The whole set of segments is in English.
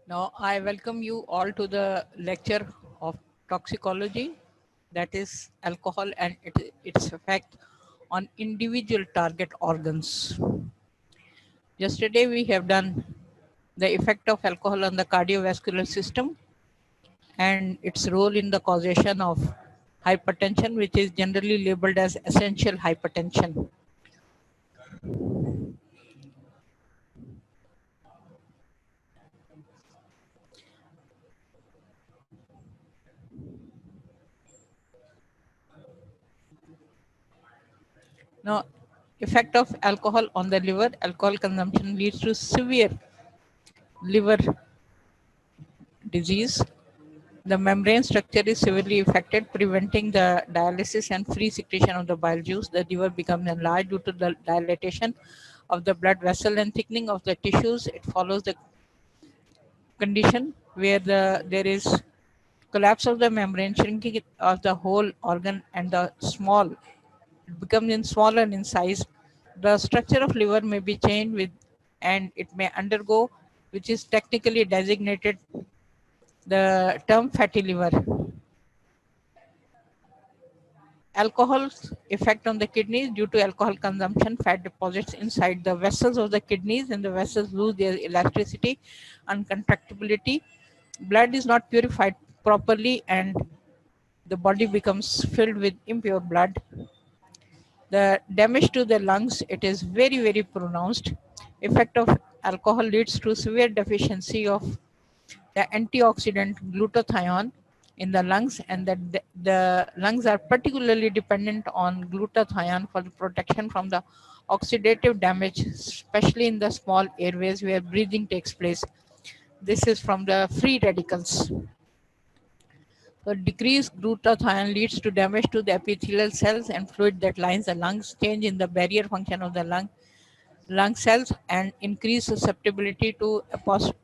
Now, I welcome you all to the lecture of toxicology, that is alcohol and its effect on individual target organs. Yesterday, we have done the effect of alcohol on the cardiovascular system and its role in the causation of hypertension, which is generally labeled as essential hypertension. Now, effect of alcohol on the liver, alcohol consumption leads to severe liver disease. The membrane structure is severely affected, preventing the dialysis and free secretion of the bile juice. The liver becomes enlarged due to the dilatation of the blood vessel and thickening of the tissues. It follows the condition where there is collapse of the membrane, shrinking of the whole organ, and the small. It becomes smaller in size. The structure of liver may be changed with, and it may undergo, which is technically designated the term fatty liver. Alcohol's effect on the kidneys: due to alcohol consumption, fat deposits inside the vessels of the kidneys and the vessels lose their elasticity and contractibility. Blood is not purified properly and the body becomes filled with impure blood. The damage to the lungs, it is very pronounced. Effect of alcohol leads to severe deficiency of the antioxidant glutathione in the lungs, and that the lungs are particularly dependent on glutathione for the protection from the oxidative damage, especially in the small airways where breathing takes place. This is from the free radicals. So decreased glutathione leads to damage to the epithelial cells and fluid that lines the lungs, change in the barrier function of the lung cells, and increase susceptibility to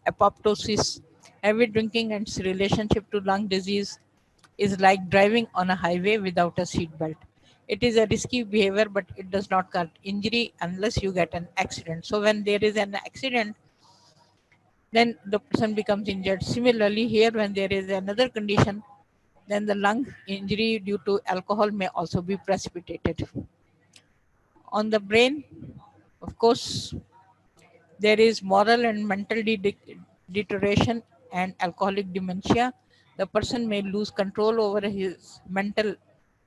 apoptosis. Heavy drinking and its relationship to lung disease is like driving on a highway without a seat belt. It is a risky behavior, but it does not cause injury unless you get an accident. So when there is an accident, then the person becomes injured. Similarly, here when there is another condition, then the lung injury due to alcohol may also be precipitated. On the brain, of course, there is moral and mental deterioration and alcoholic dementia. The person may lose control over his mental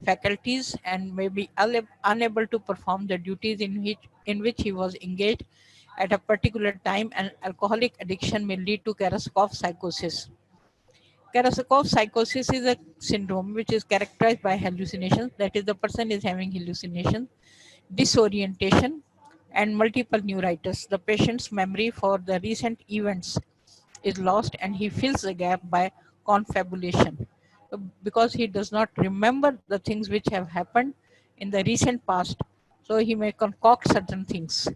faculties and may be unable to perform the duties in which he was engaged at a particular time, and alcoholic addiction may lead to Korsakoff psychosis. Korsakoff psychosis is a syndrome which is characterized by hallucinations, that is, the person is having hallucinations, disorientation, and multiple neuritis. The patient's memory for the recent events is lost and he fills the gap by confabulation. Because he does not remember the things which have happened in the recent past, so he may concoct certain things.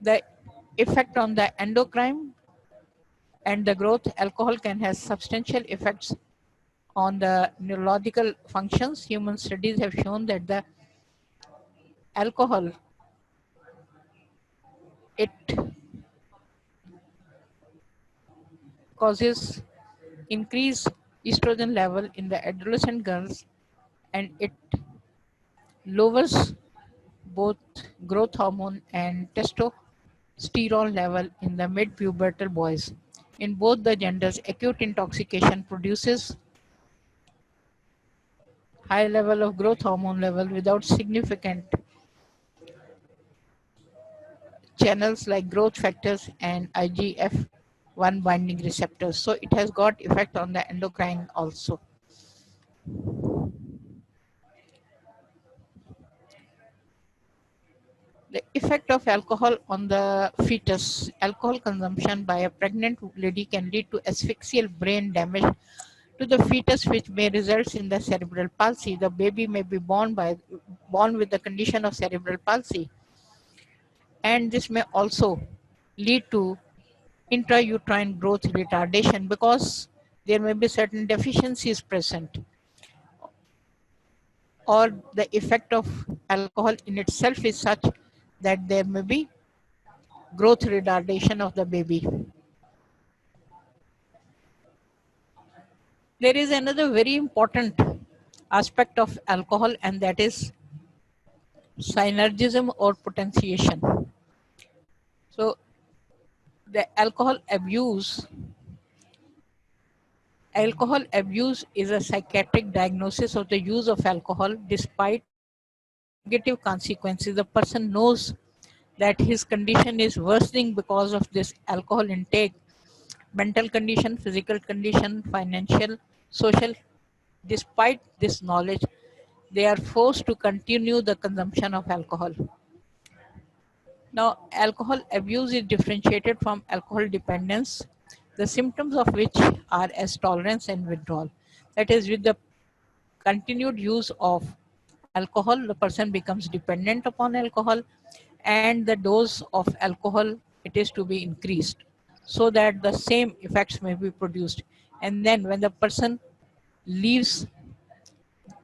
The effect on the endocrine and the growth: alcohol can have substantial effects on the neurological functions. Human studies have shown that the alcohol, it causes increased estrogen level in the adolescent girls, and it lowers both growth hormone and testosterone level in the mid-pubertal boys. In both the genders, acute intoxication produces high level of growth hormone level without significant channels like growth factors and IGF-1 binding receptors. So it has got effect on the endocrine also. The effect of alcohol on the fetus: alcohol consumption by a pregnant lady can lead to asphyxial brain damage to the fetus, which may result in the cerebral palsy. The baby may be born with the condition of cerebral palsy, and this may also lead to intrauterine growth retardation because there may be certain deficiencies present, or the effect of alcohol in itself is such that there may be growth retardation of the baby. There is another very important aspect of alcohol, and that is synergism or potentiation. So the alcohol abuse is a psychiatric diagnosis of the use of alcohol despite negative consequences. The person knows that his condition is worsening because of this alcohol intake, mental condition, physical condition, financial, social. Despite this knowledge, they are forced to continue the consumption of alcohol. Now, alcohol abuse is differentiated from alcohol dependence, the symptoms of which are as tolerance and withdrawal. That is, with the continued use of alcohol, the person becomes dependent upon alcohol, and the dose of alcohol it is to be increased so that the same effects may be produced. And then when the person leaves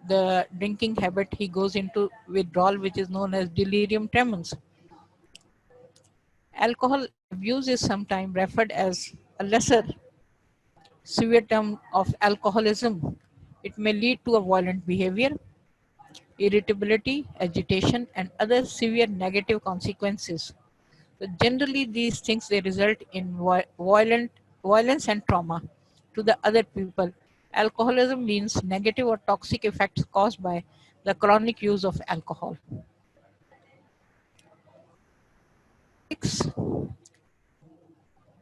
the drinking habit, he goes into withdrawal, which is known as delirium tremens. Alcohol abuse is sometimes referred as a lesser severe term of alcoholism. It may lead to a violent behavior, irritability, agitation, and other severe negative consequences. So generally, these things they result in violence and trauma to the other people. Alcoholism means negative or toxic effects caused by the chronic use of alcohol.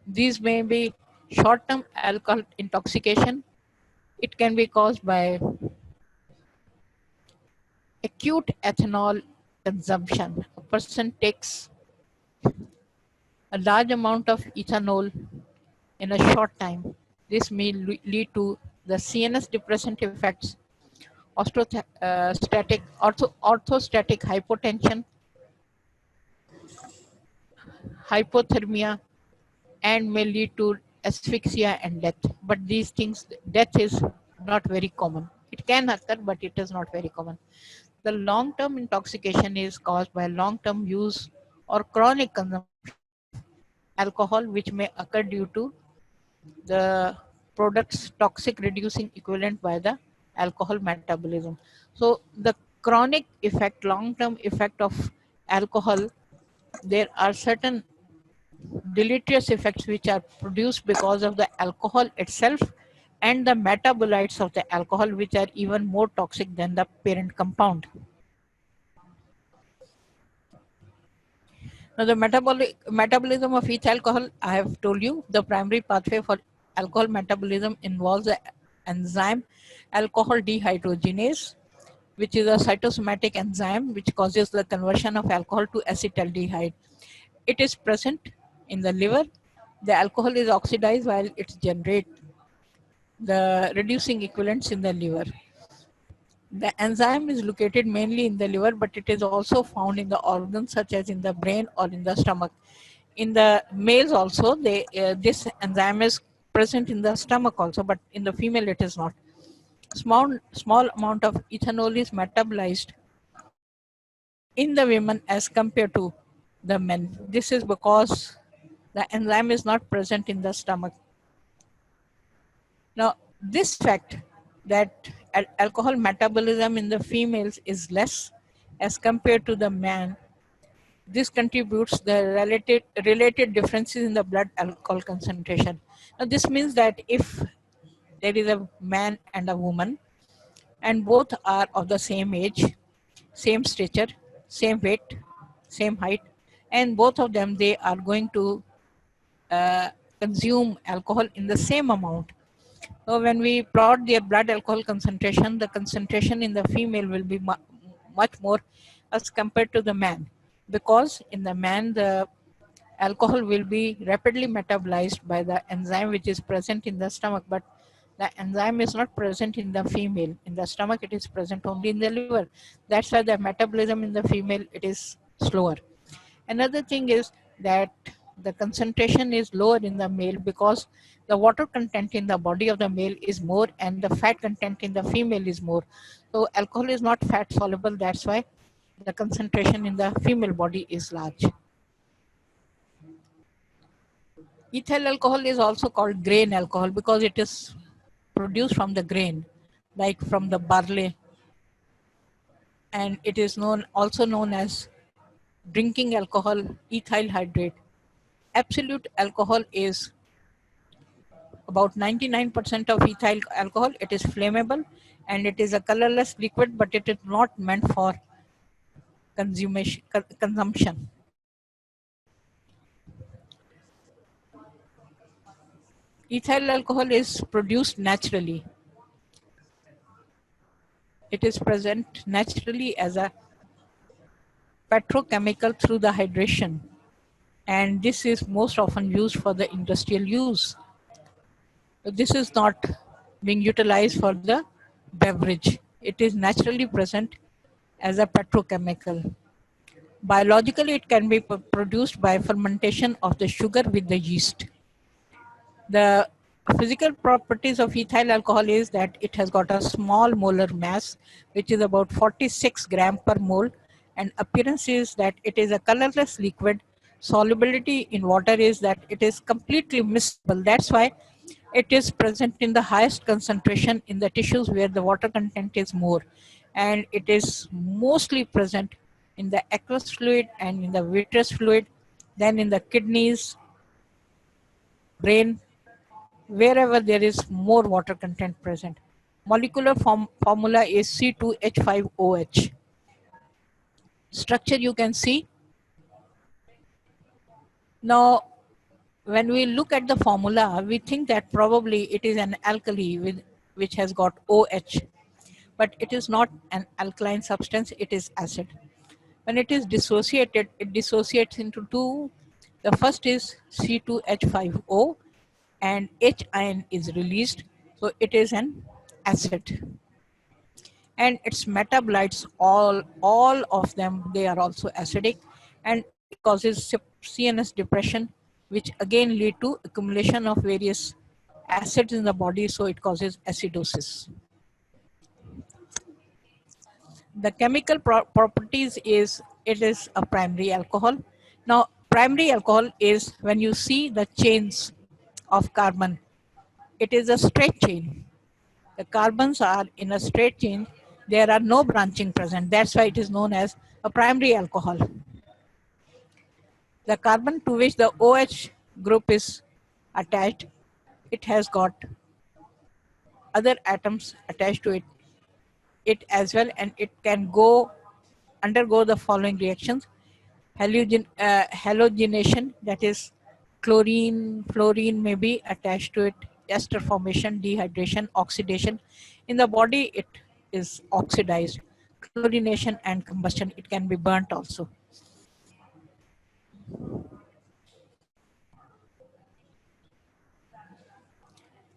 These may be short-term alcohol intoxication. It can be caused by acute ethanol consumption. A person takes a large amount of ethanol in a short time. This may lead to the CNS depressant effects, orthostatic hypotension, hypothermia, and may lead to asphyxia and death. But these things, death is not very common. It can occur, but it is not very common. The long-term intoxication is caused by long-term use or chronic consumption of alcohol, which may occur due to the product's toxic reducing equivalent by the alcohol metabolism. So the chronic effect, long-term effect of alcohol, there are certain deleterious effects which are produced because of the alcohol itself and the metabolites of the alcohol, which are even more toxic than the parent compound. Now, the metabolism of each alcohol, I have told you, the primary pathway for alcohol metabolism involves the enzyme alcohol dehydrogenase, which is a cytosomatic enzyme which causes the conversion of alcohol to acetaldehyde. It is present in the liver. The alcohol is oxidized while it generates the reducing equivalents in the liver. The enzyme is located mainly in the liver, but it is also found in the organs such as in the brain or in the stomach. In the males also, this enzyme is present in the stomach also, but in the female it is not. Small amount of ethanol is metabolized in the women as compared to the men. This is because the enzyme is not present in the stomach. Now, this fact that alcohol metabolism in the females is less as compared to the man, this contributes the related differences in the blood alcohol concentration. Now, this means that if there is a man and a woman, and both are of the same age, same stature, same weight, same height, and both of them they are going to uh, consume alcohol in the same amount. So when we plot their blood alcohol concentration, the concentration in the female will be much more as compared to the man, because in the man the alcohol will be rapidly metabolized by the enzyme which is present in the stomach, but the enzyme is not present in the female. In the stomach it is present only in the liver. That's why the metabolism in the female it is slower. Another thing is that the concentration is lower in the male because the water content in the body of the male is more and the fat content in the female is more. So alcohol is not fat soluble, that's why the concentration in the female body is large. Ethyl alcohol is also called grain alcohol because it is produced from the grain, like from the barley, and it is also known as drinking alcohol, ethyl hydrate. Absolute alcohol is about 99% of ethyl alcohol. It is flammable and it is a colorless liquid, but it is not meant for consumption. Ethyl alcohol is produced naturally. It is present naturally as a petrochemical through the hydration, and this is most often used for the industrial use. This is not being utilized for the beverage. It is naturally present as a petrochemical. Biologically, it can be produced by fermentation of the sugar with the yeast. The physical properties of ethyl alcohol is that it has got a small molar mass, which is about 46 gram per mole, and appearance is that it is a colorless liquid. Solubility in water is that it is completely miscible. That's why it is present in the highest concentration in the tissues where the water content is more, and it is mostly present in the aqueous fluid and in the vitreous fluid, then in the kidneys, brain, wherever there is more water content present. Molecular formula is C2H5OH. Structure you can see. Now, when we look at the formula, we think that probably it is an alkali which has got OH, but it is not an alkaline substance, it is acid. When it is dissociated, it dissociates into two. The first is C2H5O and H ion is released, so it is an acid. And its metabolites, all of them, they are also acidic, and it causes CNS depression, which again lead to accumulation of various acids in the body, so it causes acidosis. The chemical properties is it is a primary alcohol. Now, primary alcohol is when you see the chains of carbon, it is a straight chain. The carbons are in a straight chain. There are no branching present. That's why it is known as a primary alcohol. The carbon to which the OH group is attached, it has got other atoms attached to it as well, and it can undergo the following reactions. Halogenation, that is chlorine, fluorine may be attached to it, ester formation, dehydration, oxidation. In the body, it is oxidized. Chlorination and combustion, it can be burnt also.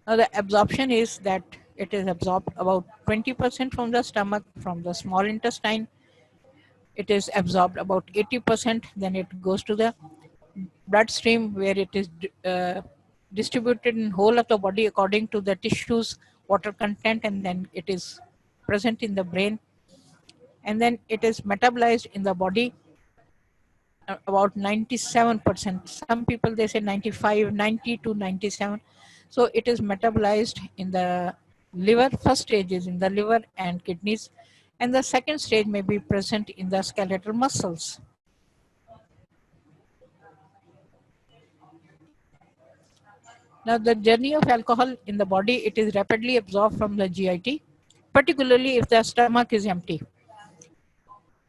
Now the absorption is that it is absorbed about 20% from the stomach, from the small intestine. It is absorbed about 80%, then it goes to the bloodstream where it is distributed in whole of the body according to the tissues, water content, and then it is present in the brain. And then it is metabolized in the body about 97%. Some people they say 95, 90 to 97. So it is metabolized in the liver. First stage is in the liver and kidneys, and the second stage may be present in the skeletal muscles. Now the journey of alcohol in the body, it is rapidly absorbed from the GIT, particularly if the stomach is empty.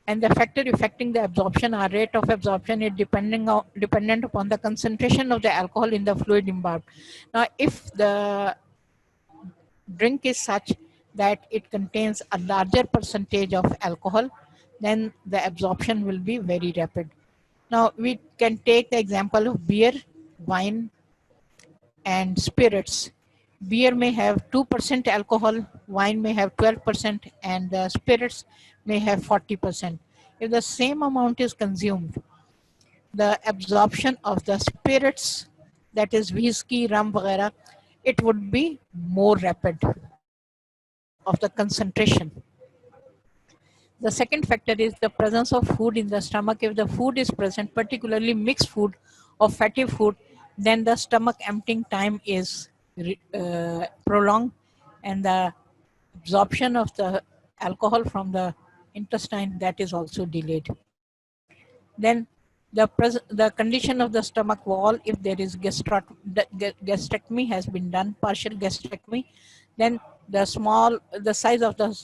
And the factor affecting the absorption or rate of absorption is dependent upon the concentration of the alcohol in the fluid imbibed. Now, if the drink is such that it contains a larger percentage of alcohol, then the absorption will be very rapid. Now, we can take the example of beer, wine, and spirits. Beer may have 2% alcohol, wine may have 12%, and the spirits may have 40%. If the same amount is consumed, the absorption of the spirits, that is whiskey, rum, vagara, it would be more rapid because of the concentration. The second factor is the presence of food in the stomach. If the food is present, particularly mixed food or fatty food, Then the stomach emptying time is prolonged, and the absorption of the alcohol from the intestine, that is also delayed. Then the condition of the stomach wall, if there is gastrectomy has been done, partial gastrectomy, then the size of the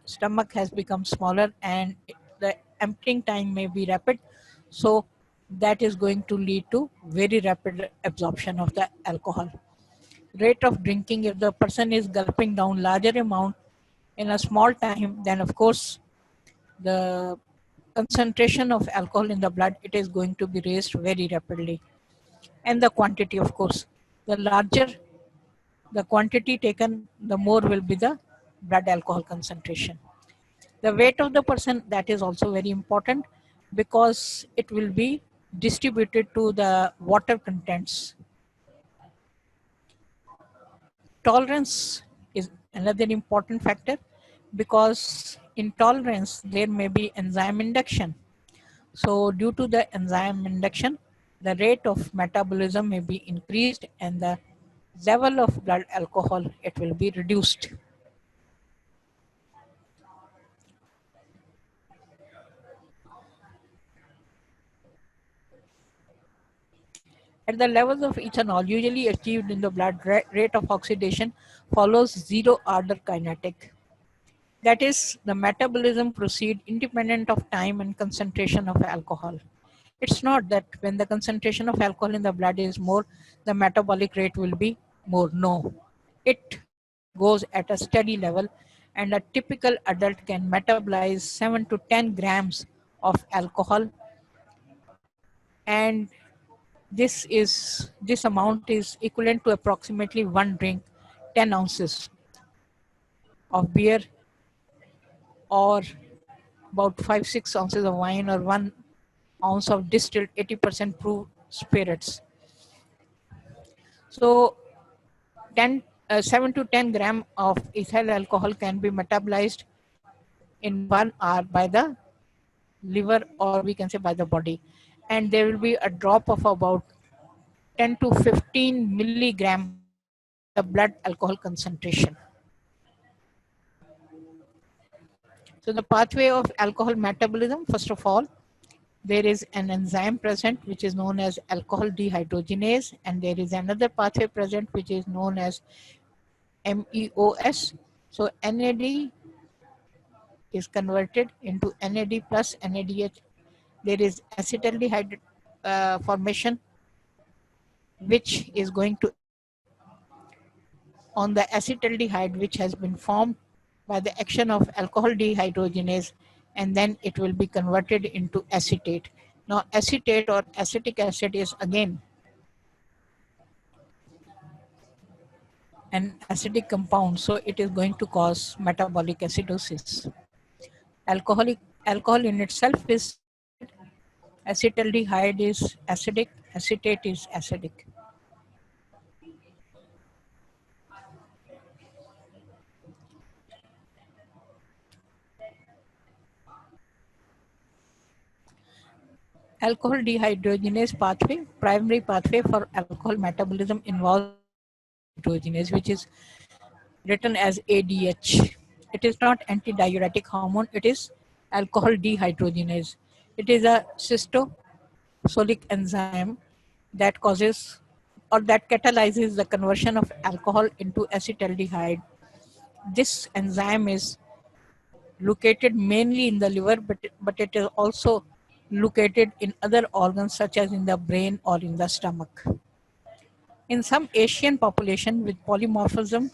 stomach has become smaller, and the emptying time may be rapid. So that is going to lead to very rapid absorption of the alcohol. Rate of drinking, if the person is gulping down larger amount in a small time, then of course the concentration of alcohol in the blood, it is going to be raised very rapidly. And the quantity, of course, the larger the quantity taken, the more will be the blood alcohol concentration. The weight of the person, that is also very important, because it will be distributed to the water contents. Tolerance is another important factor, because in tolerance there may be enzyme induction. So due to the enzyme induction, the rate of metabolism may be increased, and the level of blood alcohol, it will be reduced. At the levels of ethanol usually achieved in the blood, rate of oxidation follows zero order kinetic. That is, the metabolism proceed independent of time and concentration of alcohol. It's not that when the concentration of alcohol in the blood is more, the metabolic rate will be more. No, it goes at a steady level, and a typical adult can metabolize 7 to 10 grams of alcohol, and this amount is equivalent to approximately one drink, 10 ounces of beer, or about 5-6 ounces of wine, or 1 ounce of distilled 80% proof spirits. So 7 to 10 gram of ethyl alcohol can be metabolized in 1 hour by the liver, or we can say by the body, and there will be a drop of about 10 to 15 milligram in the blood alcohol concentration. So the pathway of alcohol metabolism, first of all, there is an enzyme present which is known as alcohol dehydrogenase, and there is another pathway present which is known as MEOS. So NAD is converted into NAD plus NADH. There is acetaldehyde formation, which is going to on the acetaldehyde, which has been formed by the action of alcohol dehydrogenase, and then it will be converted into acetate. Now acetate or acetic acid is again an acidic compound, so it is going to cause metabolic acidosis. Alcohol in itself is acetaldehyde is acidic, acetate is acidic. Alcohol dehydrogenase pathway, primary pathway for alcohol metabolism involves dehydrogenase, which is written as ADH. It is not antidiuretic hormone, it is alcohol dehydrogenase. It is a cystosolic enzyme that causes or that catalyzes the conversion of alcohol into acetaldehyde. This enzyme is located mainly in the liver, but it is also located in other organs such as in the brain or in the stomach. In some Asian population with polymorphism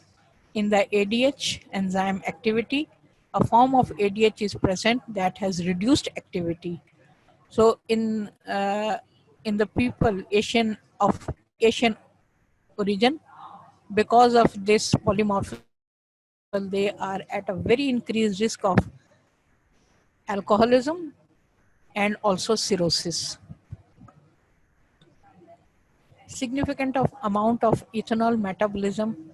in the ADH enzyme activity, a form of ADH is present that has reduced activity. So in the people Asian origin, because of this polymorphism, they are at a very increased risk of alcoholism and also cirrhosis. Significant of amount of ethanol metabolism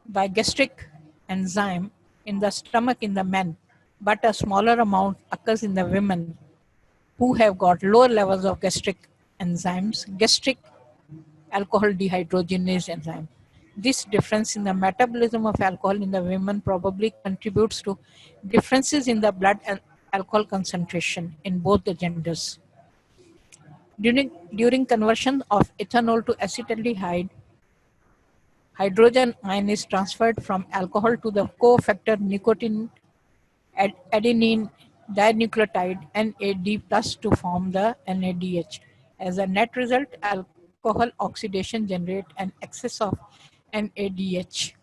by gastric enzyme in the stomach in the men, but a smaller amount occurs in the women who have got lower levels of gastric enzymes. Gastric alcohol dehydrogenase enzyme. This difference in the metabolism of alcohol in the women probably contributes to differences in the blood and alcohol concentration in both the genders. During conversion of ethanol to acetaldehyde, hydrogen ion is transferred from alcohol to the cofactor nicotine adenine dinucleotide NAD plus to form the NADH. As a net result, alcohol oxidation generates an excess of NADH.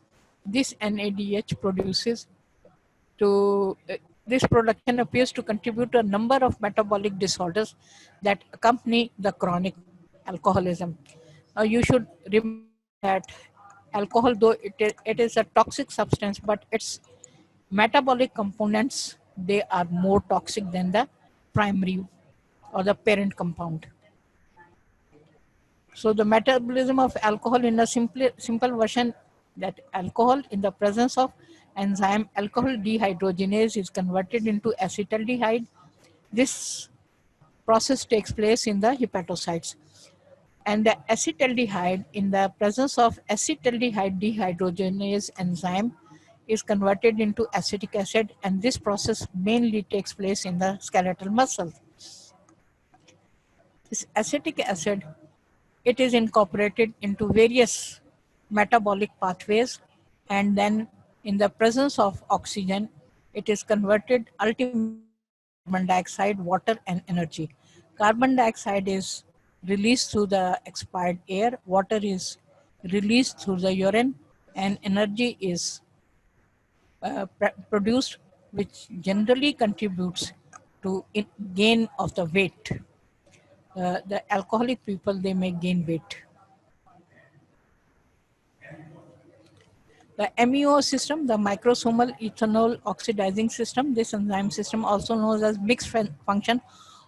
This NADH produces to this production appears to contribute to a number of metabolic disorders that accompany the chronic alcoholism. You should remember that alcohol, though it is a toxic substance, but its metabolic components, they are more toxic than the primary or the parent compound. So the metabolism of alcohol in a simple version, that alcohol in the presence of enzyme alcohol dehydrogenase is converted into acetaldehyde. This process takes place in the hepatocytes. And the acetaldehyde in the presence of acetaldehyde dehydrogenase enzyme is converted into acetic acid, and this process mainly takes place in the skeletal muscle. This acetic acid, it is incorporated into various metabolic pathways, and then in the presence of oxygen, it is converted ultimately into carbon dioxide, water, and energy. Carbon dioxide is released through the expired air, water is released through the urine, and energy is produced, which generally contributes to gain of the weight. The alcoholic people, they may gain weight. The MEO system, the microsomal ethanol oxidizing system, this enzyme system, also known as mixed function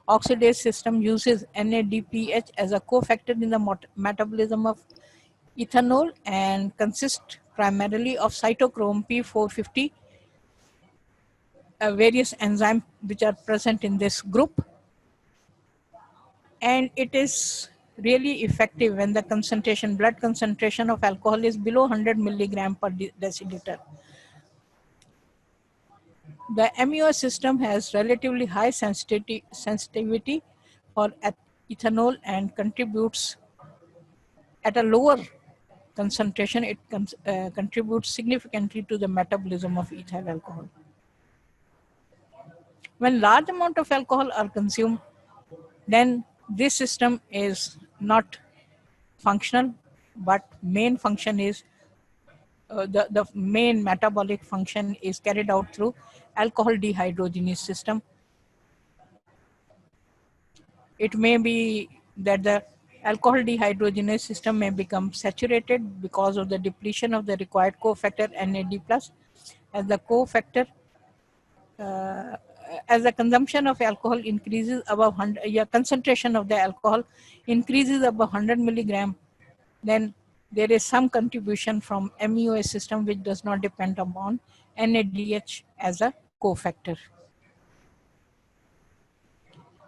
oxidase system, uses NADPH as a cofactor in the metabolism of ethanol and consists primarily of cytochrome P450, various enzymes which are present in this group. And it is really effective when the concentration, blood concentration of alcohol is below 100 milligram per deciliter. The MEO system has relatively high sensitivity for ethanol and contributes at a lower concentration. It contributes significantly to the metabolism of ethyl alcohol. When large amount of alcohol are consumed, then this system is not functional, but main function is the main metabolic function is carried out through alcohol dehydrogenase system. It may be that the alcohol dehydrogenase system may become saturated because of the depletion of the required cofactor NAD+, as the cofactor as the consumption of alcohol increases above 100, concentration of the alcohol increases above 100 milligram, then there is some contribution from MEOS system which does not depend upon NADH as a cofactor.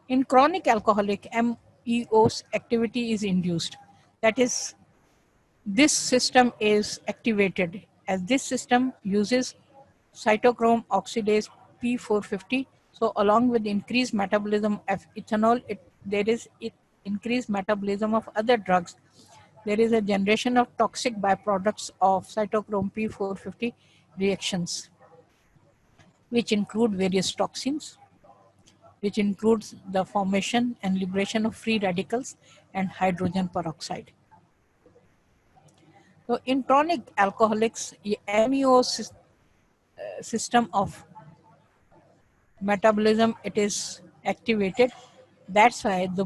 In chronic alcoholic, MEOS activity is induced. That is, this system is activated, as this system uses cytochrome oxidase P450. So along with increased metabolism of ethanol, there is increased metabolism of other drugs. There is a generation of toxic byproducts of cytochrome P450 reactions, which include various toxins, which includes the formation and liberation of free radicals and hydrogen peroxide. So in chronic alcoholics, the MEO system of metabolism, it is activated. That's why the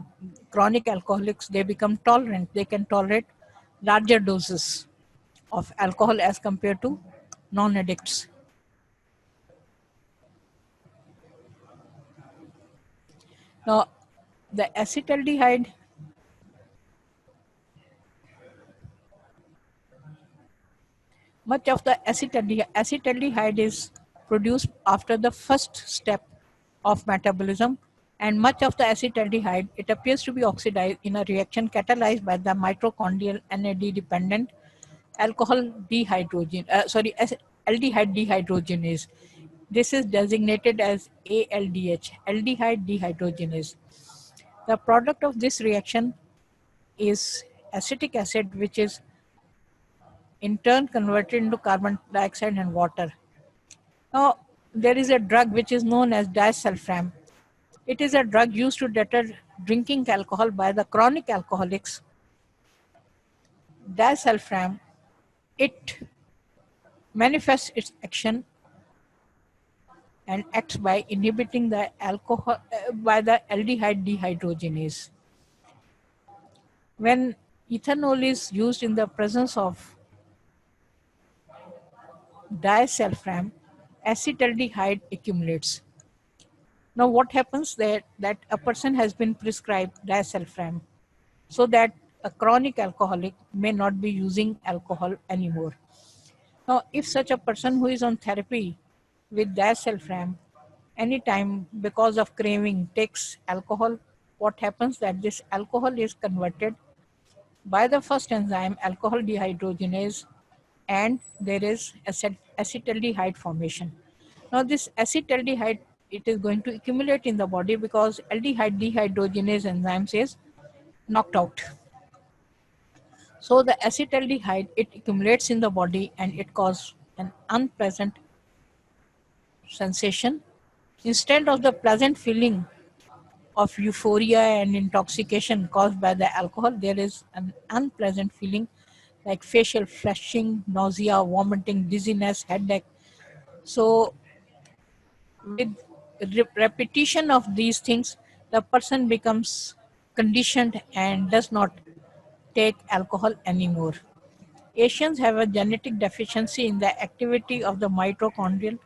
chronic alcoholics, they become tolerant. They can tolerate larger doses of alcohol as compared to non-addicts. Now, the acetaldehyde, much of the acetaldehyde is produced after the first step of metabolism, And much of the acetaldehyde, it appears to be oxidized in a reaction catalyzed by the mitochondrial NAD-dependent alcohol aldehyde dehydrogenase. This is designated as ALDH, aldehyde dehydrogenase. The product of this reaction is acetic acid, which is in turn converted into carbon dioxide and water. Now, there is a drug which is known as disulfiram. It is a drug used to deter drinking alcohol by the chronic alcoholics. Disulfiram, it manifests its action and acts by inhibiting the alcohol by the aldehyde dehydrogenase. When ethanol is used in the presence of disulfiram, acetaldehyde accumulates. Now, what happens that a person has been prescribed disulfiram so that a chronic alcoholic may not be using alcohol anymore. Now, if such a person who is on therapy with disulfiram anytime because of craving takes alcohol, what happens that this alcohol is converted by the first enzyme alcohol dehydrogenase, and there is acetaldehyde formation. Now this acetaldehyde, it is going to accumulate in the body because aldehyde dehydrogenase enzymes is knocked out. So the acetaldehyde, it accumulates in the body and it causes an unpleasant sensation. Instead of the pleasant feeling of euphoria and intoxication caused by the alcohol, there is an unpleasant feeling like facial flushing, nausea, vomiting, dizziness, headache. So, with repetition of these things, the person becomes conditioned and does not take alcohol anymore. Asians have a genetic deficiency in the activity of the mitochondrial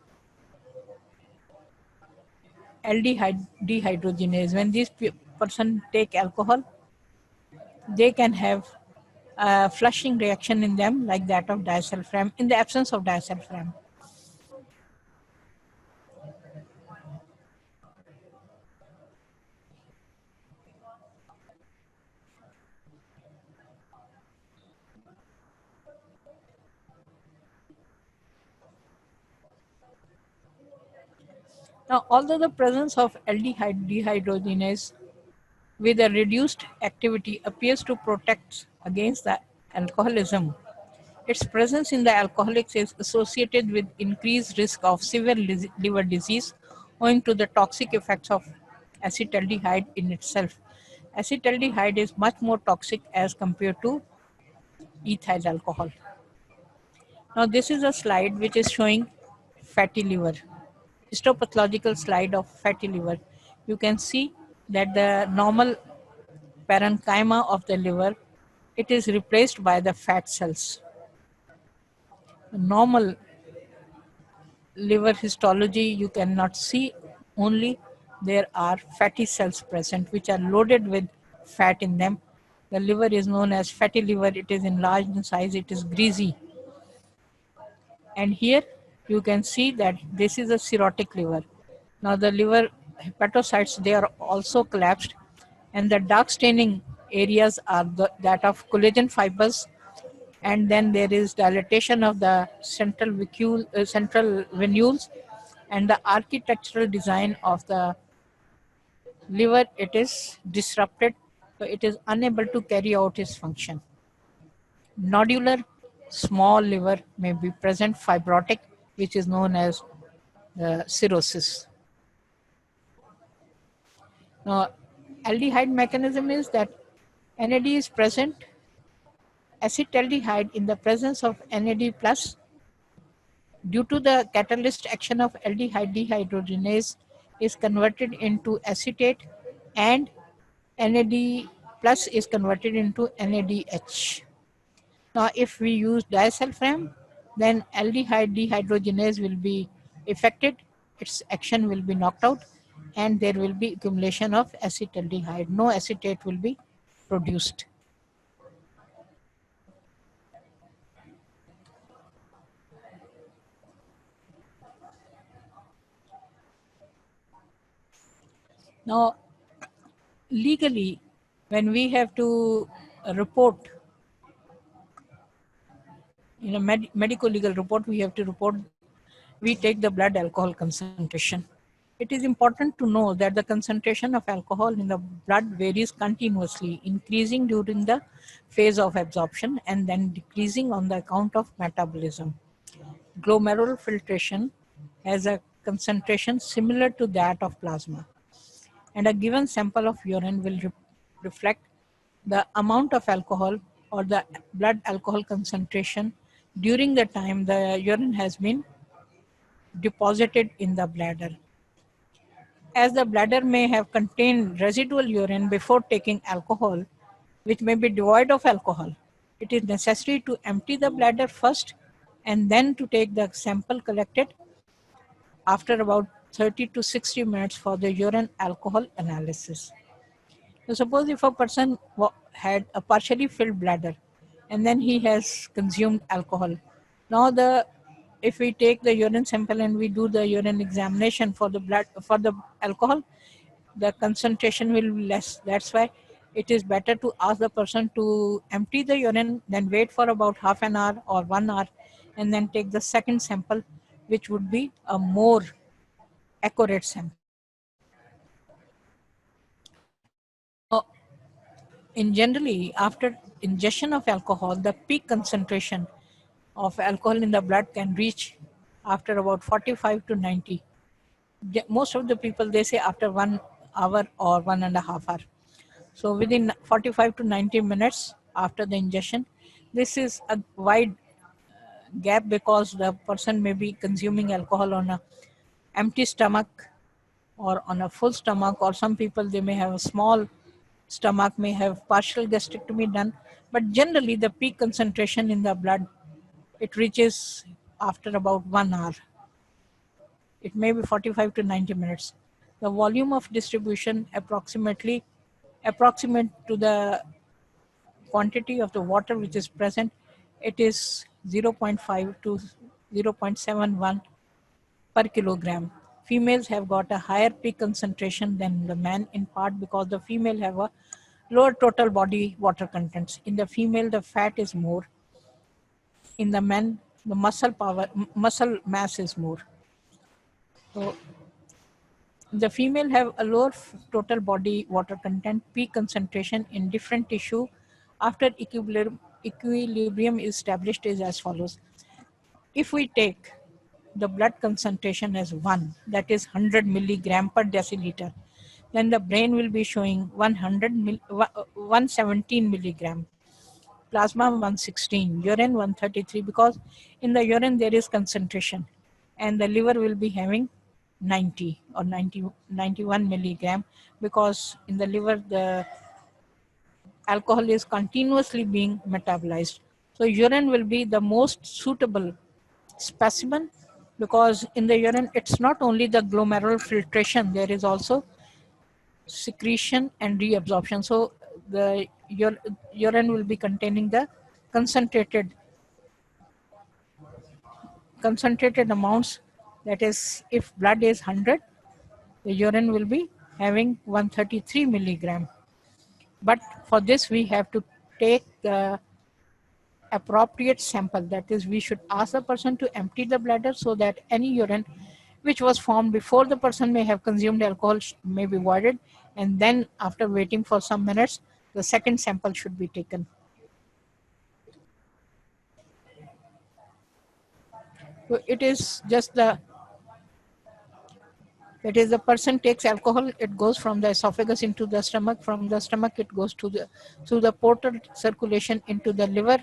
aldehyde dehydrogenase. When these person take alcohol, they can have a flushing reaction in them like that of disulfiram in the absence of disulfiram. Now, although the presence of aldehyde dehydrogenase with a reduced activity appears to protect against the alcoholism, its presence in the alcoholics is associated with increased risk of severe liver disease owing to the toxic effects of acetaldehyde in itself. Acetaldehyde is much more toxic as compared to ethyl alcohol. Now, this is a slide which is showing fatty liver, histopathological slide of fatty liver. You can see that the normal parenchyma of the liver, it is replaced by the fat cells. Normal liver histology, you cannot see, only there are fatty cells present which are loaded with fat in them. The liver is known as fatty liver. It is enlarged in size, it is greasy. And here you can see that this is a cirrhotic liver. Now the liver hepatocytes, they are also collapsed, and the dark staining areas are that of collagen fibers, and then there is dilatation of the central venules, and the architectural design of the liver, it is disrupted, so it is unable to carry out its function. Nodular small liver may be present fibrotic, which is known as cirrhosis. Now, aldehyde mechanism is that NAD is present, acetaldehyde in the presence of NAD plus due to the catalyst action of aldehyde dehydrogenase is converted into acetate, and NAD plus is converted into NADH. Now, if we use disulfiram, then aldehyde dehydrogenase will be affected, its action will be knocked out, and there will be accumulation of acetaldehyde. No acetate will be produced. Now, legally, when we have to report in a medical legal report, we have to report, we take the blood alcohol concentration. It is important to know that the concentration of alcohol in the blood varies continuously, increasing during the phase of absorption and then decreasing on the account of metabolism. Glomerular filtration has a concentration similar to that of plasma, and a given sample of urine will reflect the amount of alcohol or the blood alcohol concentration during the time the urine has been deposited in the bladder. As the bladder may have contained residual urine before taking alcohol, which may be devoid of alcohol, it is necessary to empty the bladder first and then to take the sample collected after about 30 to 60 minutes for the urine alcohol analysis. So suppose if a person had a partially filled bladder and then he has consumed alcohol. Now if we take the urine sample and we do the urine examination for the blood for the alcohol, the concentration will be less. That's why it is better to ask the person to empty the urine, then wait for about half an hour or 1 hour, and then take the second sample, which would be a more accurate sample. Now, in generally, after ingestion of alcohol, the peak concentration of alcohol in the blood can reach after about 45 to 90. Most of the people, they say after 1 hour or 1.5 hours. So within 45 to 90 minutes after the ingestion, this is a wide gap because the person may be consuming alcohol on a empty stomach or on a full stomach, or some people they may have a small stomach, may have partial gastrectomy done, but generally the peak concentration in the blood, it reaches after about 1 hour. It may be 45 to 90 minutes. The volume of distribution approximate to the quantity of the water which is present, it is 0.5 to 0.71 per kilogram. Females have got a higher peak concentration than the man, in part because the female have a lower total body water contents. In the female, the fat is more. In the men, the muscle mass is more. So the female have a lower total body water content, peak concentration in different tissue after equilibrium is established is as follows. If we take the blood concentration as 1, that is 100 milligram per deciliter, then the brain will be showing 117 milligram, plasma 116, urine 133, because in the urine there is concentration, and the liver will be having 90 or 91 milligram, because in the liver the alcohol is continuously being metabolized. So urine will be the most suitable specimen, because in the urine it's not only the glomerular filtration, there is also secretion and reabsorption. So the urine will be containing the concentrated amounts. That is, if blood is 100, the urine will be having 133 milligram. But for this we have to take the appropriate sample. That is, we should ask the person to empty the bladder so that any urine which was formed before the person may have consumed alcohol may be voided, and then after waiting for some minutes, the second sample should be taken. So it is just that is, the person takes alcohol, it goes from the esophagus into the stomach, from the stomach it goes through the portal circulation into the liver,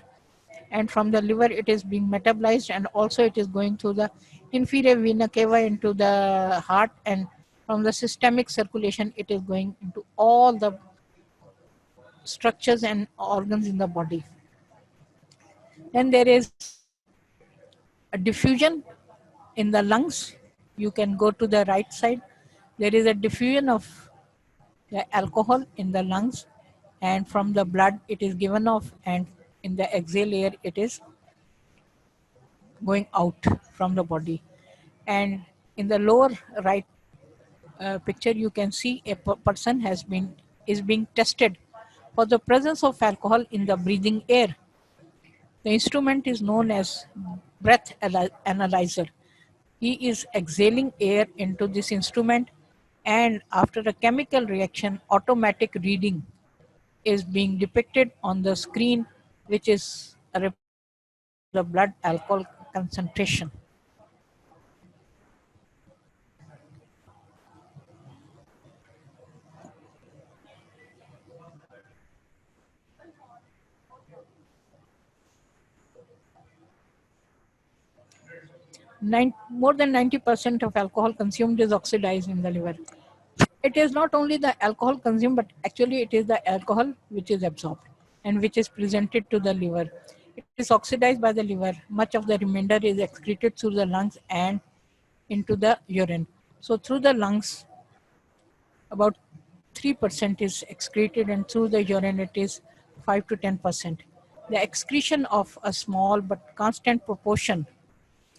and from the liver it is being metabolized, and also it is going through the inferior vena cava into the heart, and from the systemic circulation it is going into all the structures and organs in the body. Then there is a diffusion in the lungs. You can go to the right side. There is a diffusion of the alcohol in the lungs, and from the blood it is given off, and in the exhale air it is going out from the body. And in the lower right picture, you can see a person is being tested for the presence of alcohol in the breathing air. The instrument is known as breath analyzer. He is exhaling air into this instrument, and after a chemical reaction, automatic reading is being depicted on the screen, which is a representation of the blood alcohol concentration. More than 90% of alcohol consumed is oxidized in the liver. It is not only the alcohol consumed, but actually it is the alcohol which is absorbed and which is presented to the liver. It is oxidized by the liver. Much of the remainder is excreted through the lungs and into the urine. So through the lungs, about 3% is excreted, and through the urine it is 5 to 10%. The excretion of a small but constant proportion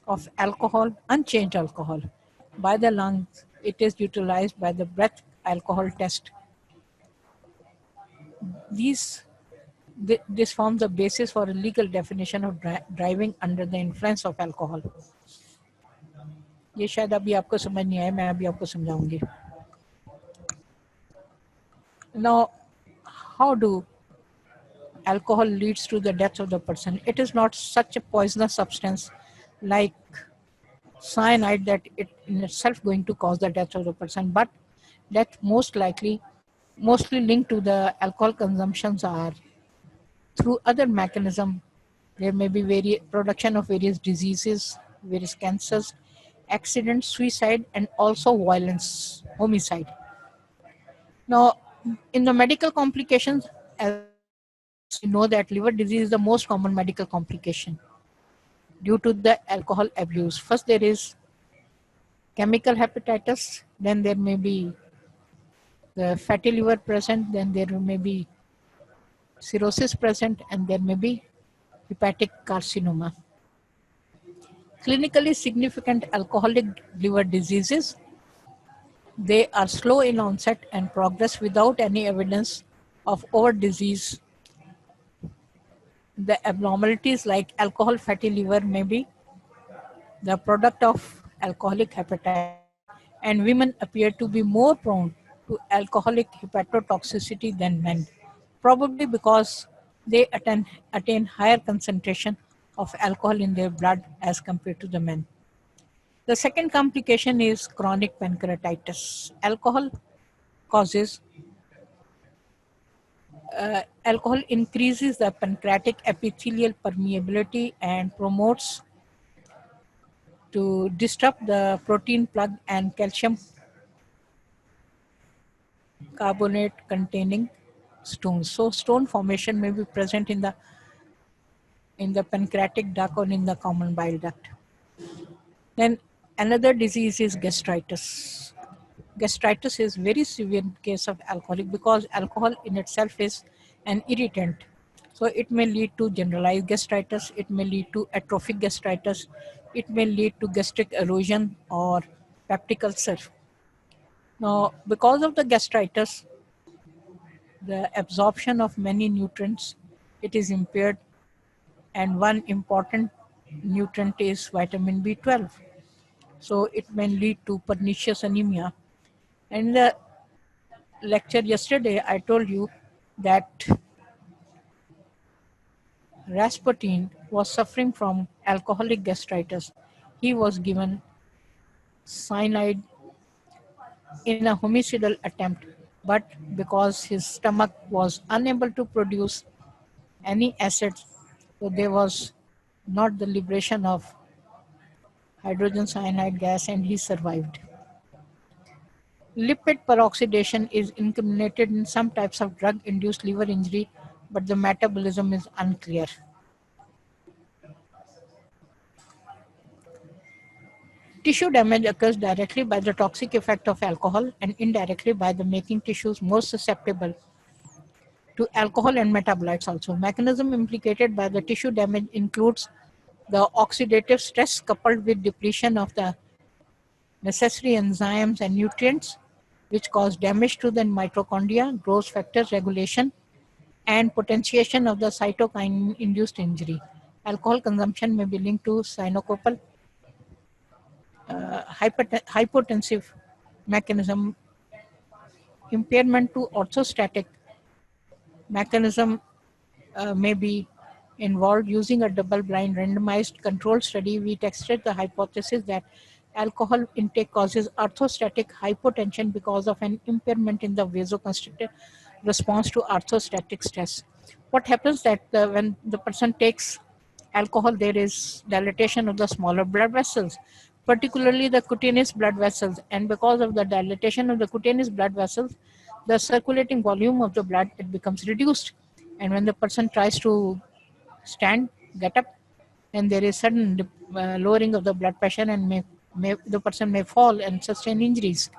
of alcohol, unchanged alcohol, by the lungs, it is utilized by the breath alcohol test. These this forms the basis for a legal definition of driving under the influence of alcohol. ये शायद अभी आपको समझ नहीं आया, मैं अभी आपको समझाऊंगी. Now, how do alcohol leads to the death of the person? It is not such a poisonous substance like cyanide that it in itself going to cause the death of the person, but death mostly linked to the alcohol consumptions are through other mechanism. There may be production of various diseases, various cancers, accidents, suicide, and also violence, homicide. Now, in the medical complications, as you know that liver disease is the most common medical complication due to the alcohol abuse. First, there is chemical hepatitis, then there may be the fatty liver present, then there may be cirrhosis present, and there may be hepatic carcinoma. Clinically significant alcoholic liver diseases, they are slow in onset and progress without any evidence of over disease. The abnormalities like alcohol fatty liver may be the product of alcoholic hepatitis, and women appear to be more prone to alcoholic hepatotoxicity than men, probably because they attain higher concentration of alcohol in their blood as compared to the men. The second complication is chronic pancreatitis. Causes alcohol increases the pancreatic epithelial permeability and promotes to disrupt the protein plug and calcium carbonate containing stones. So stone formation may be present in the pancreatic duct or in the common bile duct. Then another disease is gastritis. Gastritis is very severe in case of alcoholic because alcohol in itself is an irritant. So it may lead to generalized gastritis, it may lead to atrophic gastritis, it may lead to gastric erosion or peptic ulcer. Now, because of the gastritis, the absorption of many nutrients, it is impaired, and one important nutrient is vitamin B12. So it may lead to pernicious anemia. And in the lecture yesterday, I told you that Rasputin was suffering from alcoholic gastritis. He was given cyanide in a homicidal attempt, but because his stomach was unable to produce any acid, so there was not the liberation of hydrogen cyanide gas, and he survived. Lipid peroxidation is incriminated in some types of drug-induced liver injury, but the metabolism is unclear. Tissue damage occurs directly by the toxic effect of alcohol and indirectly by the making tissues more susceptible to alcohol and metabolites also. Mechanism implicated by the tissue damage includes the oxidative stress coupled with depletion of the necessary enzymes and nutrients, which cause damage to the mitochondria, growth factors regulation, and potentiation of the cytokine-induced injury. Alcohol consumption may be linked to syncope, hypotensive mechanism, impairment to orthostatic mechanism may be involved. Using a double-blind randomized controlled study, we tested the hypothesis that alcohol intake causes orthostatic hypotension because of an impairment in the vasoconstrictor response to orthostatic stress. What happens that when the person takes alcohol, there is dilatation of the smaller blood vessels, particularly the cutaneous blood vessels, and because of the dilatation of the cutaneous blood vessels, the circulating volume of the blood, it becomes reduced, and when the person tries to stand, get up, and there is sudden lowering of the blood pressure, and the person may fall and sustain injuries.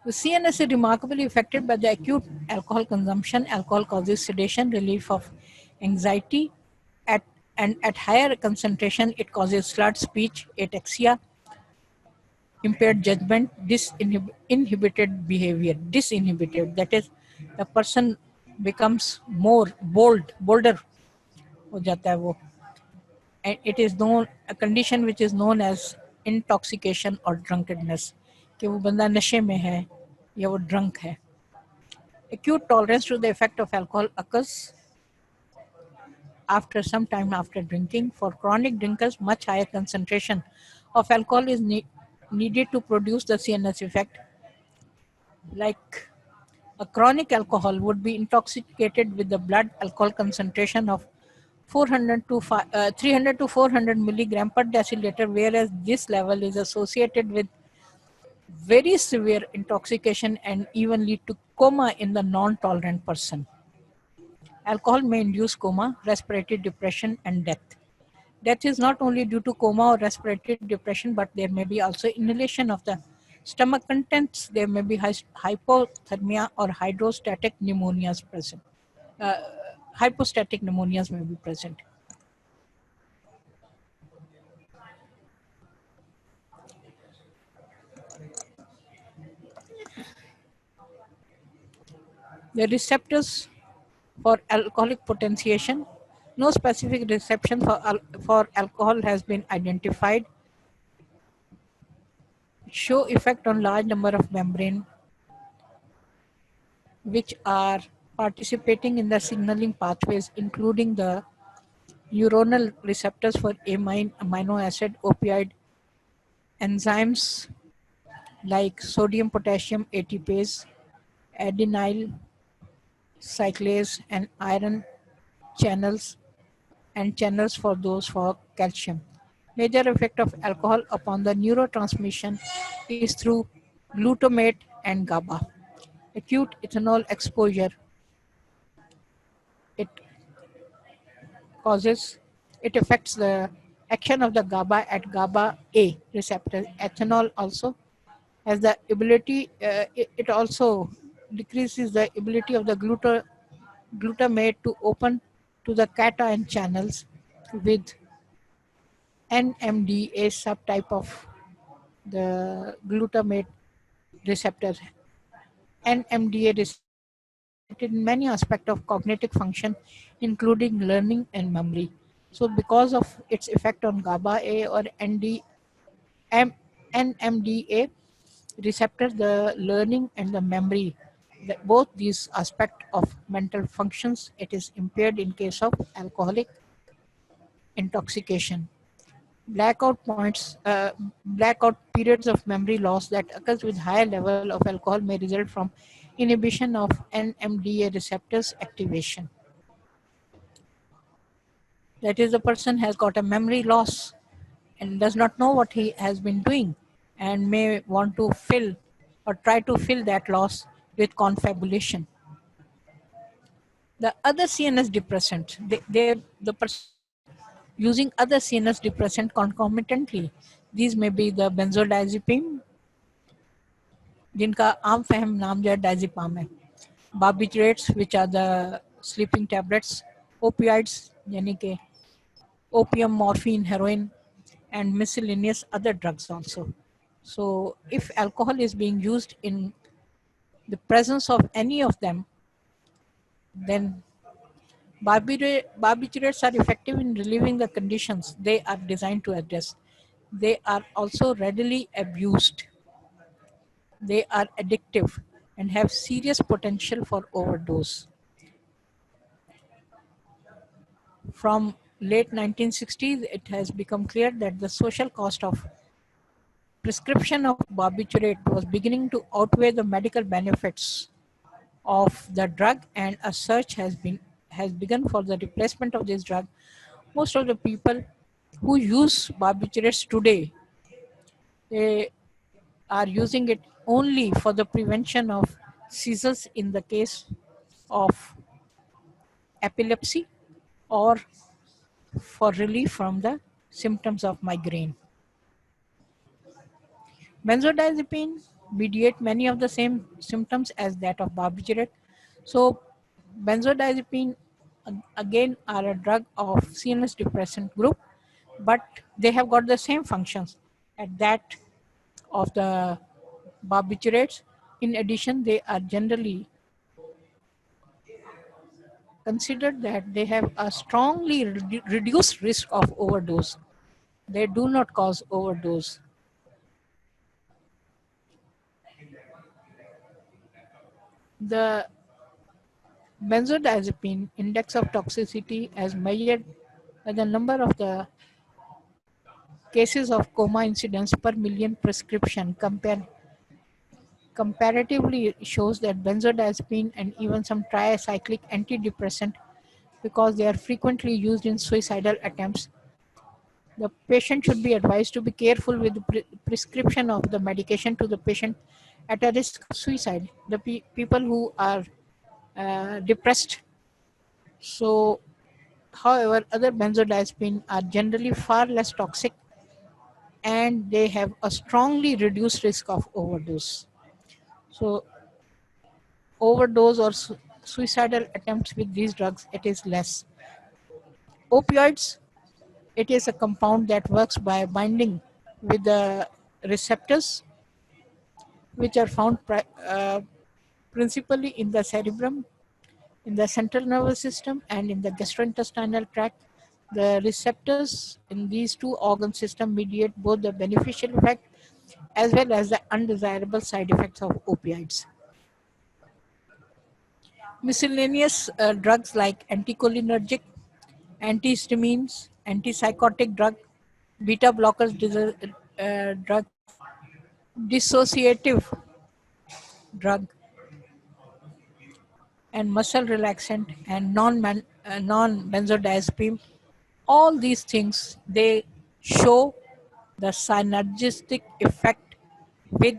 The CNS is remarkably affected by the acute alcohol consumption. Alcohol causes sedation, relief of anxiety, and at higher concentration, it causes slurred speech, ataxia, impaired judgment, inhibited behavior. Disinhibited, that is, the person becomes more bolder हो जाता है वो. And it is known, a condition which is known as intoxication or drunkenness, कि वो बंदा नशे में है या वो drunk है. Acute tolerance to the effect of alcohol occurs after some time after drinking. For chronic drinkers, much higher concentration of alcohol is needed to produce the CNS effect. Like a chronic alcohol would be intoxicated with the blood alcohol concentration of 300 to 400 milligram per deciliter, whereas this level is associated with very severe intoxication and even lead to coma in the non-tolerant person. Alcohol may induce coma, respiratory depression, and death. Death is not only due to coma or respiratory depression, but there may be also inhalation of the stomach contents. There may be hypothermia or hydrostatic pneumonias present. Hypostatic pneumonias may be present. The receptors for alcoholic potentiation. No specific reception for alcohol has been identified. Show effect on large number of membrane which are participating in the signaling pathways, including the neuronal receptors for amino acid, opioid enzymes like sodium potassium ATPase, adenyl cyclase, and iron channels, and channels for those for calcium. Major effect of alcohol upon the neurotransmission is through glutamate and GABA. Acute ethanol exposure, it affects the action of the GABA at GABA A receptor. Ethanol also has the ability, it also decreases the ability of the glutamate to open to the cation channels with NMDA subtype of the glutamate receptor. NMDA receptor in many aspects of cognitive function, including learning and memory. So because of its effect on GABA A or NMDA receptor, the learning and the memory, both these aspects of mental functions, it is impaired in case of alcoholic intoxication. Blackout periods of memory loss that occurs with higher level of alcohol may result from inhibition of NMDA receptors activation. That is, the person has got a memory loss and does not know what he has been doing and may want to fill or try to fill that loss with confabulation. The other CNS depressant, the person using other CNS depressant concomitantly. These may be the benzodiazepine, जिनका आम फहम नाम जो है diazepam है, barbiturates which are the sleeping tablets, opioids यानी कि opium, morphine, heroin, and miscellaneous other drugs also. So if alcohol is being used in the presence of any of them, then barbiturates are effective in relieving the conditions they are designed to address. They are also readily abused. They are addictive and have serious potential for overdose. From late 1960s, it has become clear that the social cost of prescription of barbiturate was beginning to outweigh the medical benefits of the drug, and a search has begun for the replacement of this drug. Most of the people who use barbiturates today, they are using it only for the prevention of seizures in the case of epilepsy or for relief from the symptoms of migraine. Benzodiazepine mediate many of the same symptoms as that of barbiturate. So benzodiazepine again are a drug of CNS depressant group, but they have got the same functions as that of the barbiturates. In addition, they are generally considered that they have a strongly reduced risk of overdose. They do not cause overdose. The benzodiazepine index of toxicity as measured by the number of the cases of coma incidents per million prescription comparatively shows that benzodiazepine and even some tricyclic antidepressant, because they are frequently used in suicidal attempts, the patient should be advised to be careful with the prescription of the medication to the patient at a risk of suicide. The people who are depressed. So, however, other benzodiazepine are generally far less toxic and they have a strongly reduced risk of overdose. So, overdose or suicidal attempts with these drugs, it is less. Opioids, it is a compound that works by binding with the receptors which are found principally in the cerebrum, in the central nervous system, and in the gastrointestinal tract. The receptors in these two organ systems mediate both the beneficial effect as well as the undesirable side effects of opioids. Miscellaneous drugs like anticholinergic, antihistamines, antipsychotic drug, beta blockers, drug, dissociative drug, and muscle relaxant and non-benzodiazepine, all these things, they show the synergistic effect with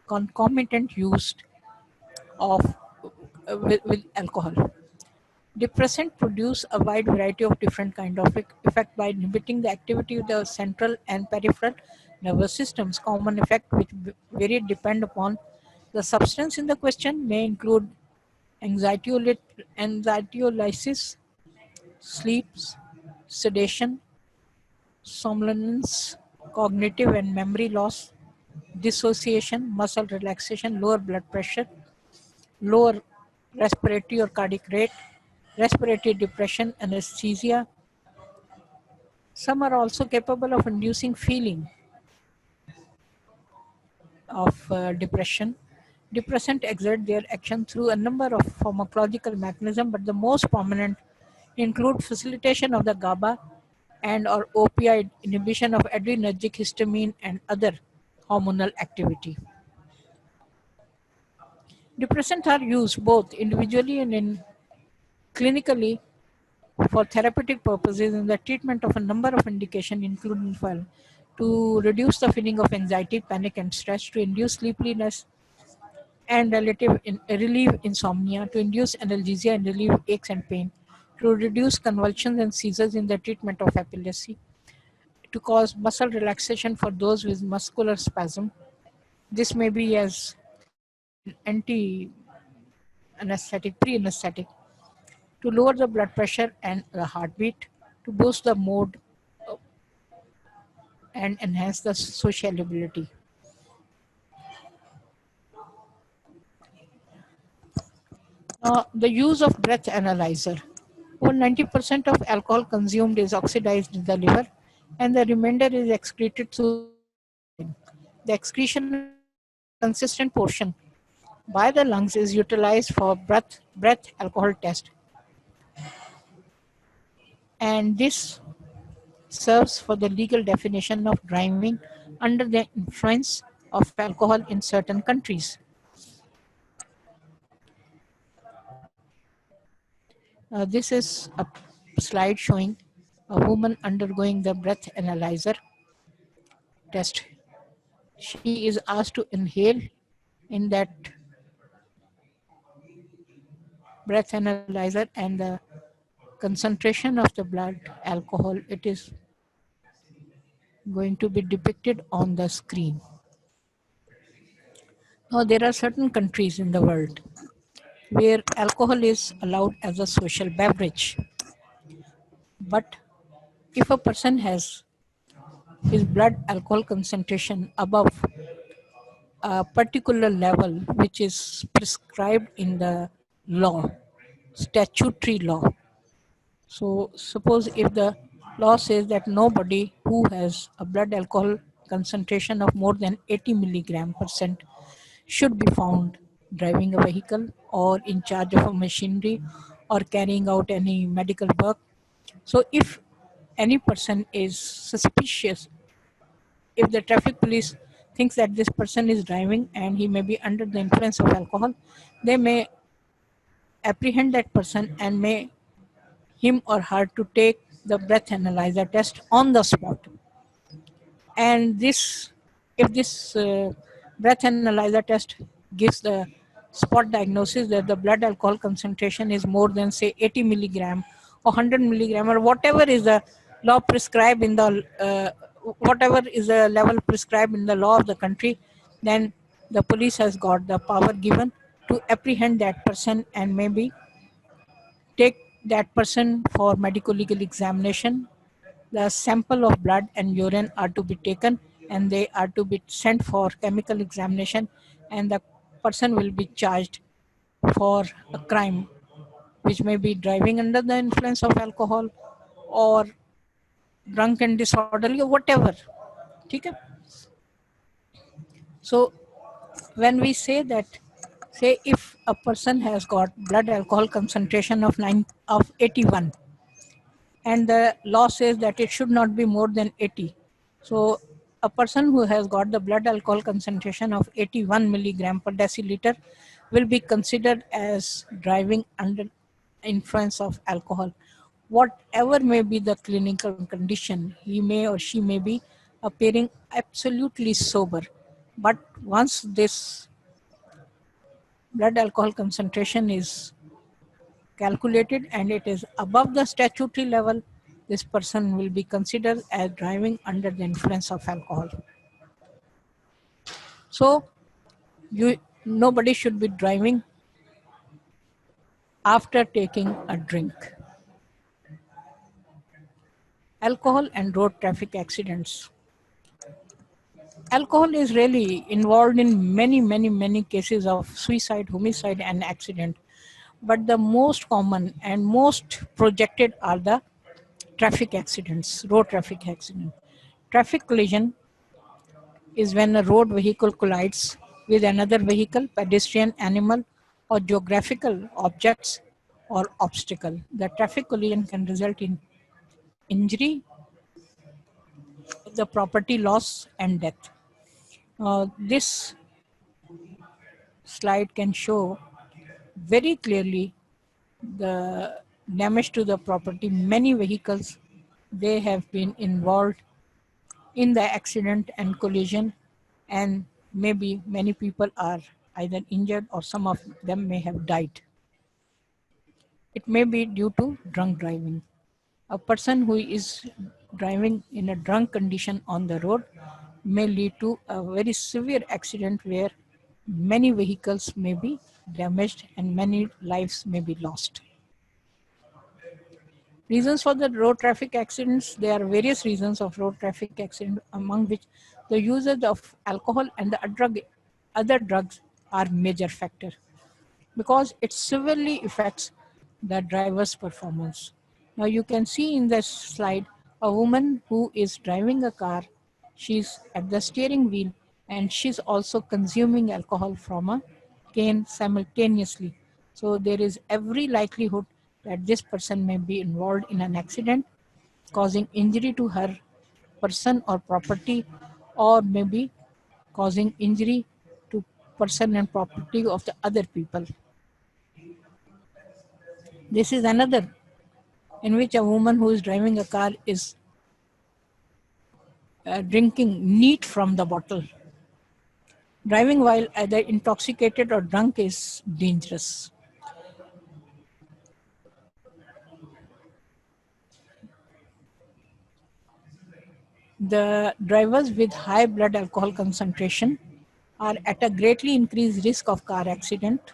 concomitant use of with alcohol. Depressant produce a wide variety of different kind of effect by inhibiting the activity of the central and peripheral nervous systems. Common effect which vary depend upon the substance in the question may include anxiolysis, sleeps, sedation, somnolence, cognitive and memory loss, dissociation, muscle relaxation, lower blood pressure, lower respiratory or cardiac rate, respiratory depression, anesthesia. Some are also capable of inducing feeling of depression. Depressant exert their action through a number of pharmacological mechanisms, but the most prominent include facilitation of the GABA and or opioid inhibition of adrenergic histamine and other hormonal activity. Depressants are used both individually and in clinically for therapeutic purposes in the treatment of a number of indications, including to reduce the feeling of anxiety, panic, and stress, to induce sleepiness and relieve insomnia, to induce analgesia and relieve aches and pain, to reduce convulsions and seizures in the treatment of epilepsy, to cause muscle relaxation for those with muscular spasm. This may be as anti anesthetic, pre anesthetic, to lower the blood pressure and the heartbeat, to boost the mood, and enhance the sociability. The use of breath analyzer. Over 90% of alcohol consumed is oxidized in the liver, and the remainder is excreted through the bloodstream. The excretion of the consistent portion by the lungs is utilized for breath alcohol test, and this serves for the legal definition of driving under the influence of alcohol in certain countries. This is a slide showing a woman undergoing the breath analyzer test. She is asked to inhale in that breath analyzer, and the concentration of the blood alcohol, it is going to be depicted on the screen. Now, there are certain countries in the world where alcohol is allowed as a social beverage. But if a person has his blood alcohol concentration above a particular level which is prescribed in the law, statutory law. So suppose if the law says that nobody who has a blood alcohol concentration of more than 80 milligram percent should be found driving a vehicle or in charge of a machinery or carrying out any medical work. So if any person is suspicious, if the traffic police thinks that this person is driving and he may be under the influence of alcohol, they may apprehend that person and may him or her to take the breath analyzer test on the spot. And this, if this breath analyzer test gives the spot diagnosis that the blood alcohol concentration is more than say 80 milligram or 100 milligram or whatever is the law prescribed in the whatever is the level prescribed in the law of the country, then the police has got the power given to apprehend that person and maybe take that person for medical legal examination. The sample of blood and urine are to be taken and they are to be sent for chemical examination, and the person will be charged for a crime which may be driving under the influence of alcohol or drunk and disorderly or whatever. Okay? So when we say that, say if a person has got blood alcohol concentration of 81 and the law says that it should not be more than 80. So a person who has got the blood alcohol concentration of 81 milligram per deciliter will be considered as driving under influence of alcohol. Whatever may be the clinical condition, he may or she may be appearing absolutely sober. But once this blood alcohol concentration is calculated and it is above the statutory level, this person will be considered as driving under the influence of alcohol. So nobody should be driving after taking a drink. Alcohol and road traffic accidents. Alcohol is really involved in many cases of suicide, homicide, and accident. But the most common and most projected are the traffic accidents, road traffic accident. Traffic collision is when a road vehicle collides with another vehicle, pedestrian, animal, or geographical objects or obstacle. The traffic collision can result in injury, the property loss, and death. This slide can show very clearly the damage to the property. Many vehicles, they have been involved in the accident and collision, and maybe many people are either injured or some of them may have died. It may be due to drunk driving. A person who is driving in a drunk condition on the road may lead to a very severe accident where many vehicles may be damaged and many lives may be lost. Reasons for the road traffic accidents, there are various reasons of road traffic accident, among which the usage of alcohol and the other drugs are major factor because it severely affects the driver's performance. Now you can see in this slide a woman who is driving a car. She's at the steering wheel and she's also consuming alcohol from a cane simultaneously. So there is every likelihood that this person may be involved in an accident causing injury to her person or property, or maybe causing injury to person and property of the other people. This is another in which a woman who is driving a car is drinking neat from the bottle. Driving while either intoxicated or drunk is dangerous. The drivers with high blood alcohol concentration are at a greatly increased risk of car accident,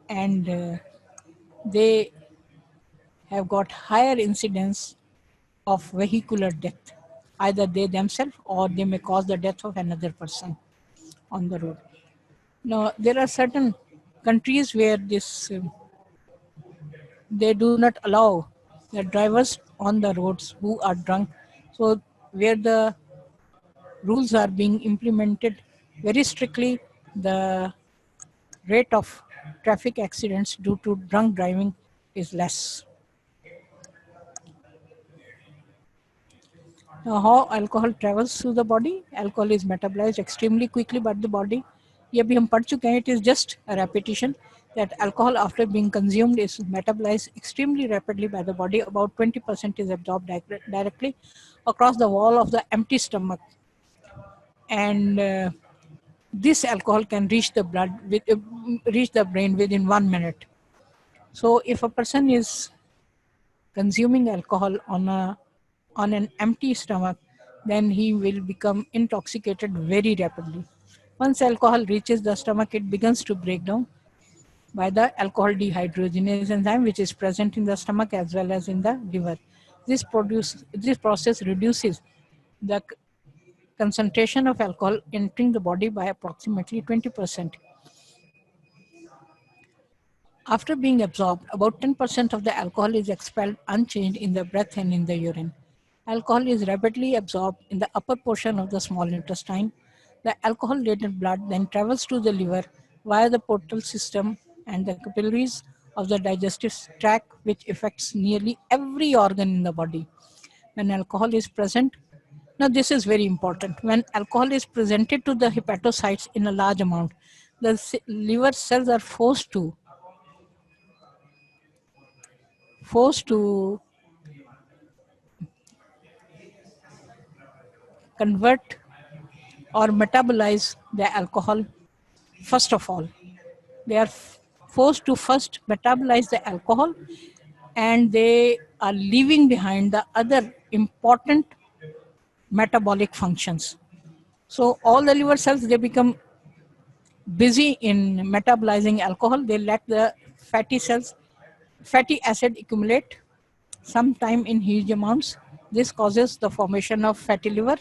and they have got higher incidence of vehicular death. Either they themselves or they may cause the death of another person on the road. Now, there are certain countries where they do not allow the drivers on the roads who are drunk. So, where the rules are being implemented very strictly, the rate of traffic accidents due to drunk driving is less. Now, how alcohol travels through the body? Alcohol is metabolized extremely quickly by the body. ये भी हम पढ़ चुके हैं. It is just a repetition that alcohol after being consumed is metabolized extremely rapidly by the body. About 20% is absorbed directly across the wall of the empty stomach, and this alcohol can reach the blood reach the brain within 1 minute. So if a person is consuming alcohol on an empty stomach, then he will become intoxicated very rapidly. Once alcohol reaches the stomach, it begins to break down by the alcohol dehydrogenase enzyme, which is present in the stomach as well as in the liver. This process reduces the concentration of alcohol entering the body by approximately 20%. After being absorbed, about 10% of the alcohol is expelled unchanged in the breath and in the urine. Alcohol is rapidly absorbed in the upper portion of the small intestine. The alcohol-laden blood then travels to the liver via the portal system and the capillaries of the digestive tract, which affects nearly every organ in the body. When alcohol is present, now this is very important. When alcohol is presented to the hepatocytes in a large amount, the liver cells are forced to convert or metabolize the alcohol. First of all, they are forced to first metabolize the alcohol, and they are leaving behind the other important metabolic functions. So all the liver cells, they become busy in metabolizing alcohol. They let the fatty acid accumulate sometime in huge amounts. This causes the formation of fatty liver,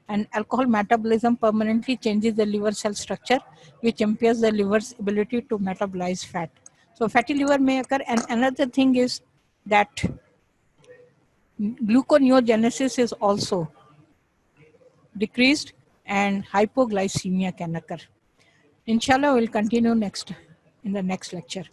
and alcohol metabolism permanently changes the liver cell structure, which impairs the liver's ability to metabolize fat. So fatty liver may occur, and another thing is that gluconeogenesis is also decreased and hypoglycemia can occur. Inshallah, we'll continue next in the next lecture.